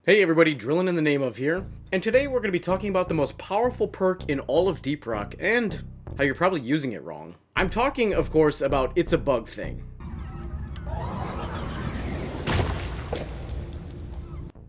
Hey everybody, Drilling in the Name of here, and today we're going to be talking about the most powerful perk in all of Deep Rock, and how you're probably using it wrong. I'm talking, of course, about It's a Bug Thing.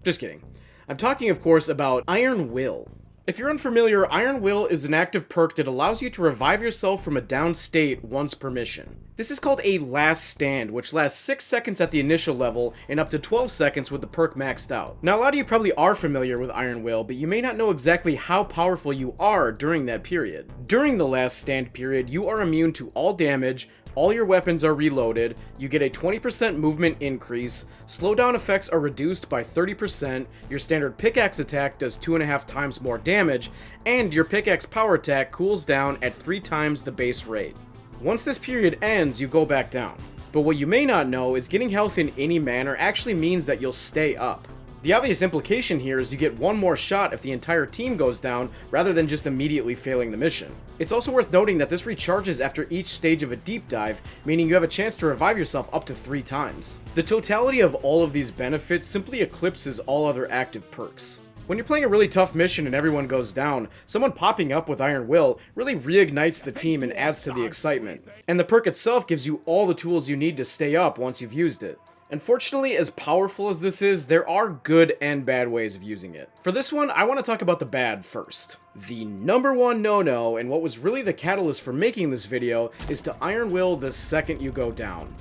Just kidding. I'm talking, of course, about Iron Will. If you're unfamiliar, Iron Will is an active perk that allows you to revive yourself from a down state once per mission. This is called a last stand, which lasts 6 seconds at the initial level and up to 12 seconds with the perk maxed out. Now, a lot of you probably are familiar with Iron Will, but you may not know exactly how powerful you are during that period. During the last stand period, you are immune to all damage, all your weapons are reloaded, you get a 20% movement increase, slowdown effects are reduced by 30%, your standard pickaxe attack does 2.5 times more damage, and your pickaxe power attack cools down at 3 times the base rate. Once this period ends, you go back down. But what you may not know is getting health in any manner actually means that you'll stay up. The obvious implication here is you get one more shot if the entire team goes down, rather than just immediately failing the mission. It's also worth noting that this recharges after each stage of a deep dive, meaning you have a chance to revive yourself up to 3 times. The totality of all of these benefits simply eclipses all other active perks. When you're playing a really tough mission and everyone goes down, someone popping up with Iron Will really reignites the team and adds to the excitement. And the perk itself gives you all the tools you need to stay up once you've used it. Unfortunately, as powerful as this is, there are good and bad ways of using it. For this one, I want to talk about the bad first. The number one no-no, and what was really the catalyst for making this video, is to Iron Will the second you go down.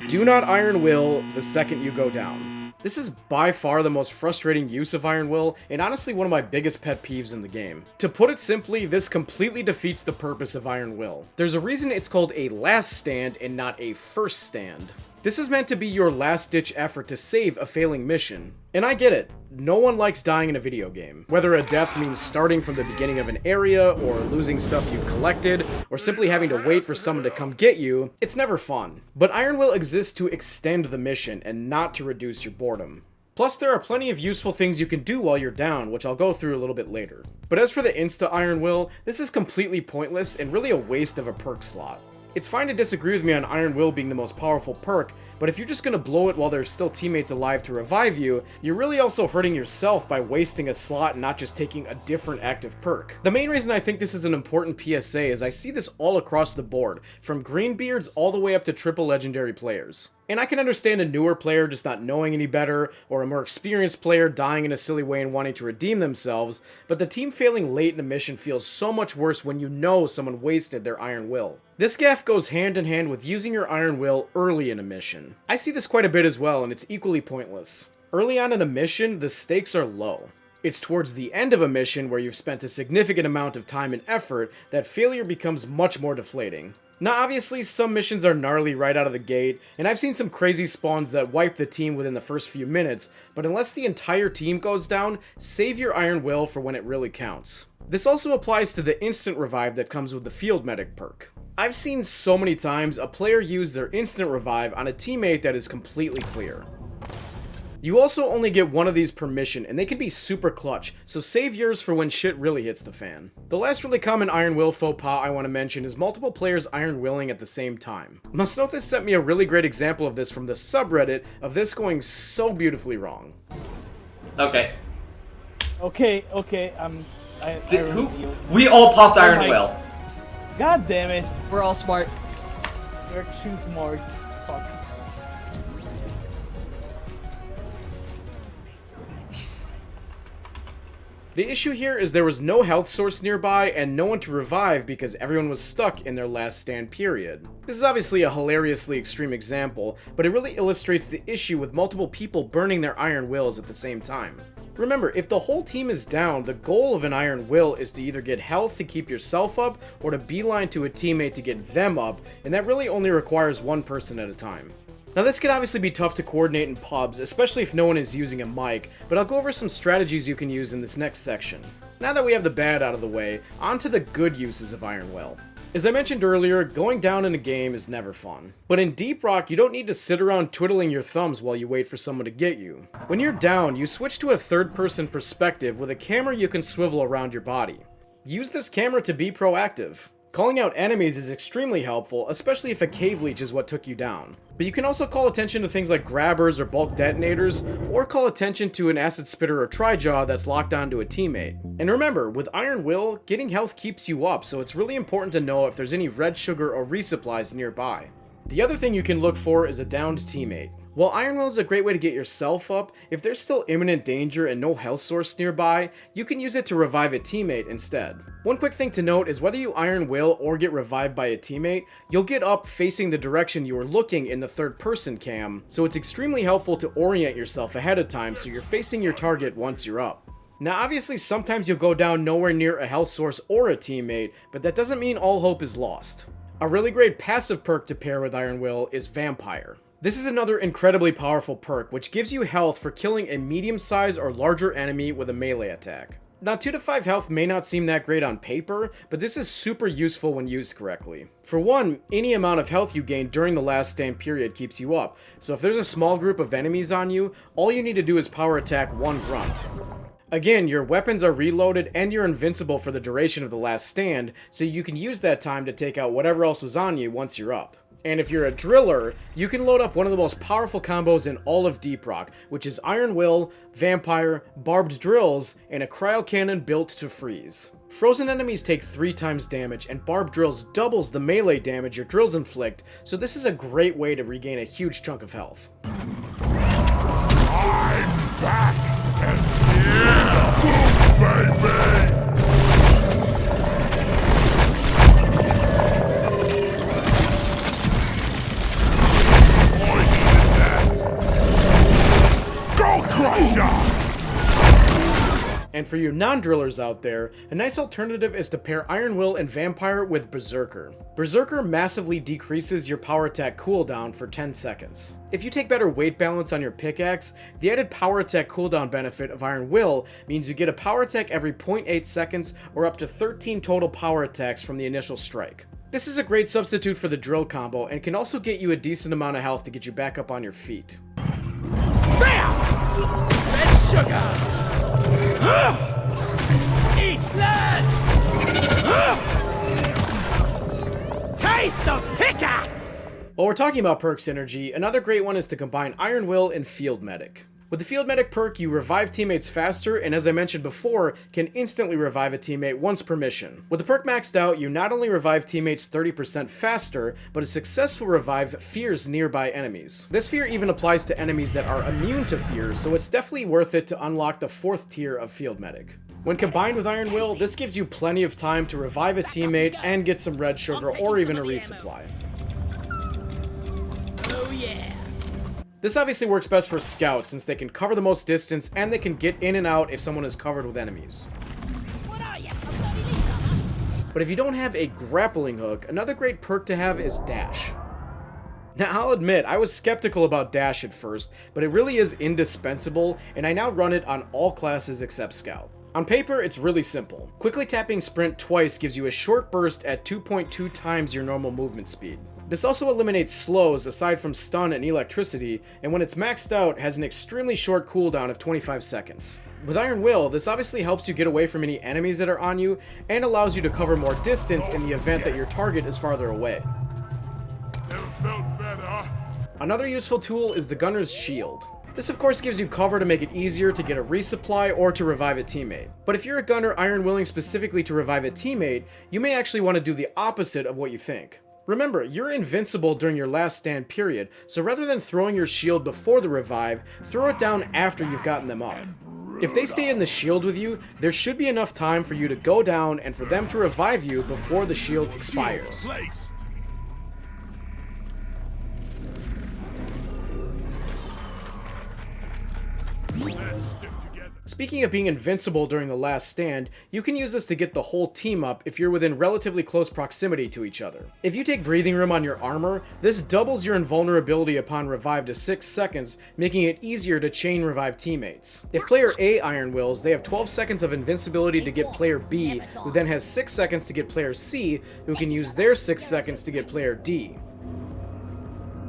Do not Iron Will the second you go down. This is by far the most frustrating use of Iron Will, and honestly one of my biggest pet peeves in the game. To put it simply, this completely defeats the purpose of Iron Will. There's a reason it's called a last stand and not a first stand. This is meant to be your last-ditch effort to save a failing mission. And I get it, no one likes dying in a video game. Whether a death means starting from the beginning of an area, or losing stuff you've collected, or simply having to wait for someone to come get you, it's never fun. But Iron Will exists to extend the mission, and not to reduce your boredom. Plus, there are plenty of useful things you can do while you're down, which I'll go through a little bit later. But as for the Insta Iron Will, this is completely pointless and really a waste of a perk slot. It's fine to disagree with me on Iron Will being the most powerful perk, but if you're just gonna blow it while there's still teammates alive to revive you, you're really also hurting yourself by wasting a slot and not just taking a different active perk. The main reason I think this is an important PSA is I see this all across the board, from greenbeards all the way up to triple legendary players. And I can understand a newer player just not knowing any better, or a more experienced player dying in a silly way and wanting to redeem themselves, but the team failing late in a mission feels so much worse when you know someone wasted their Iron Will. This gaffe goes hand in hand with using your Iron Will early in a mission. I see this quite a bit as well, and it's equally pointless. Early on in a mission, the stakes are low. It's towards the end of a mission where you've spent a significant amount of time and effort that failure becomes much more deflating. Now obviously some missions are gnarly right out of the gate, and I've seen some crazy spawns that wipe the team within the first few minutes, but unless the entire team goes down, save your Iron Will for when it really counts. This also applies to the instant revive that comes with the Field Medic perk. I've seen so many times a player use their instant revive on a teammate that is completely clear. You also only get one of these per mission, and they can be super clutch, so save yours for when shit really hits the fan. The last really common Iron Will faux pas I want to mention is multiple players Iron Willing at the same time. Mustnothis sent me a really great example of this from the subreddit of this going so beautifully wrong. Okay. Okay, we all popped Iron Will. God damn it. We're all smart. You're too smart. Fuck. The issue here is there was no health source nearby and no one to revive because everyone was stuck in their last stand period. This is obviously a hilariously extreme example, but it really illustrates the issue with multiple people burning their Iron Wills at the same time. Remember, if the whole team is down, the goal of an Iron Will is to either get health to keep yourself up, or to beeline to a teammate to get them up, and that really only requires one person at a time. Now this can obviously be tough to coordinate in pubs, especially if no one is using a mic, but I'll go over some strategies you can use in this next section. Now that we have the bad out of the way, on to the good uses of Iron Will. As I mentioned earlier, going down in a game is never fun. But in Deep Rock, you don't need to sit around twiddling your thumbs while you wait for someone to get you. When you're down, you switch to a third-person perspective with a camera you can swivel around your body. Use this camera to be proactive. Calling out enemies is extremely helpful, especially if a cave leech is what took you down. But you can also call attention to things like grabbers or bulk detonators, or call attention to an acid spitter or trijaw that's locked onto a teammate. And remember, with Iron Will, getting health keeps you up, so it's really important to know if there's any red sugar or resupplies nearby. The other thing you can look for is a downed teammate. While Iron Will is a great way to get yourself up, if there's still imminent danger and no health source nearby, you can use it to revive a teammate instead. One quick thing to note is whether you Iron Will or get revived by a teammate, you'll get up facing the direction you were looking in the third person cam, so it's extremely helpful to orient yourself ahead of time so you're facing your target once you're up. Now obviously sometimes you'll go down nowhere near a health source or a teammate, but that doesn't mean all hope is lost. A really great passive perk to pair with Iron Will is Vampire. This is another incredibly powerful perk, which gives you health for killing a medium-sized or larger enemy with a melee attack. Now 2 to 5 health may not seem that great on paper, but this is super useful when used correctly. For one, any amount of health you gain during the last stand period keeps you up, so if there's a small group of enemies on you, all you need to do is power attack one grunt. Again, your weapons are reloaded and you're invincible for the duration of the last stand, so you can use that time to take out whatever else was on you once you're up. And if you're a driller, you can load up one of the most powerful combos in all of Deep Rock, which is Iron Will, Vampire, Barbed Drills, and a Cryo Cannon built to freeze. Frozen enemies take 3 times damage, and Barbed Drills doubles the melee damage your drills inflict, so this is a great way to regain a huge chunk of health. I'm back and here, baby! And for you non-drillers out there, a nice alternative is to pair Iron Will and Vampire with Berserker. Berserker massively decreases your power attack cooldown for 10 seconds. If you take better weight balance on your pickaxe, the added power attack cooldown benefit of Iron Will means you get a power attack every 0.8 seconds or up to 13 total power attacks from the initial strike. This is a great substitute for the drill combo and can also get you a decent amount of health to get you back up on your feet. Bam! Red sugar! Eat blood! Taste the pickaxe! While we're talking about perk synergy, another great one is to combine Iron Will and Field Medic. With the Field Medic perk, you revive teammates faster, and as I mentioned before, can instantly revive a teammate once per mission. With the perk maxed out, you not only revive teammates 30% faster, but a successful revive fears nearby enemies. This fear even applies to enemies that are immune to fear, so it's definitely worth it to unlock the 4th tier of Field Medic. When combined with Iron Will, this gives you plenty of time to revive a teammate and get some red sugar or even a resupply. Oh yeah! This obviously works best for scouts since they can cover the most distance and they can get in and out if someone is covered with enemies. But if you don't have a grappling hook, another great perk to have is Dash. Now I'll admit, I was skeptical about Dash at first, but it really is indispensable and I now run it on all classes except Scout. On paper, it's really simple. Quickly tapping Sprint twice gives you a short burst at 2.2 times your normal movement speed. This also eliminates slows aside from stun and electricity, and when it's maxed out, has an extremely short cooldown of 25 seconds. With Iron Will, this obviously helps you get away from any enemies that are on you, and allows you to cover more distance in the event that your target is farther away. Never felt better. Another useful tool is the Gunner's Shield. This of course gives you cover to make it easier to get a resupply or to revive a teammate. But if you're a gunner Iron Willing specifically to revive a teammate, you may actually want to do the opposite of what you think. Remember, you're invincible during your last stand period, so rather than throwing your shield before the revive, throw it down after you've gotten them up. If they stay in the shield with you, there should be enough time for you to go down and for them to revive you before the shield expires. Speaking of being invincible during the last stand, you can use this to get the whole team up if you're within relatively close proximity to each other. If you take breathing room on your armor, this doubles your invulnerability upon revive to 6 seconds, making it easier to chain revive teammates. If player A Iron Wills, they have 12 seconds of invincibility to get player B, who then has 6 seconds to get player C, who can use their 6 seconds to get player D.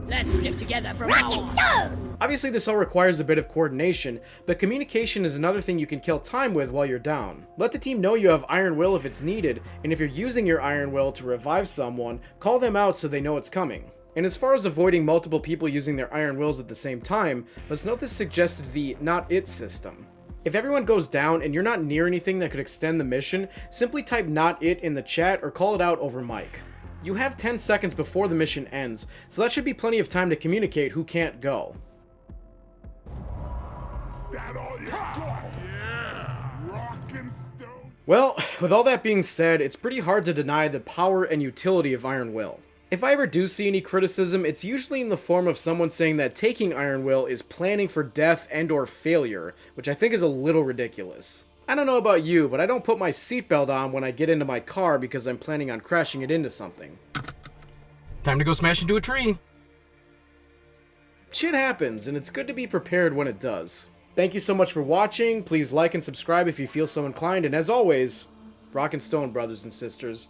Let's stick together for more. Obviously this all requires a bit of coordination, but communication is another thing you can kill time with while you're down. Let the team know you have Iron Will if it's needed, and if you're using your Iron Will to revive someone, call them out so they know it's coming. And as far as avoiding multiple people using their Iron Wills at the same time, let's note this suggested the not it system. If everyone goes down and you're not near anything that could extend the mission, simply type not it in the chat or call it out over mic. You have 10 seconds before the mission ends, so that should be plenty of time to communicate who can't go. Is that all you got? Yeah. Rock and stone. Well, with all that being said, it's pretty hard to deny the power and utility of Iron Will. If I ever do see any criticism, it's usually in the form of someone saying that taking Iron Will is planning for death and or failure, which I think is a little ridiculous. I don't know about you, but I don't put my seatbelt on when I get into my car because I'm planning on crashing it into something. Time to go smash into a tree! Shit happens, and it's good to be prepared when it does. Thank you so much for watching, please like and subscribe if you feel so inclined, and as always, rock and stone, brothers and sisters.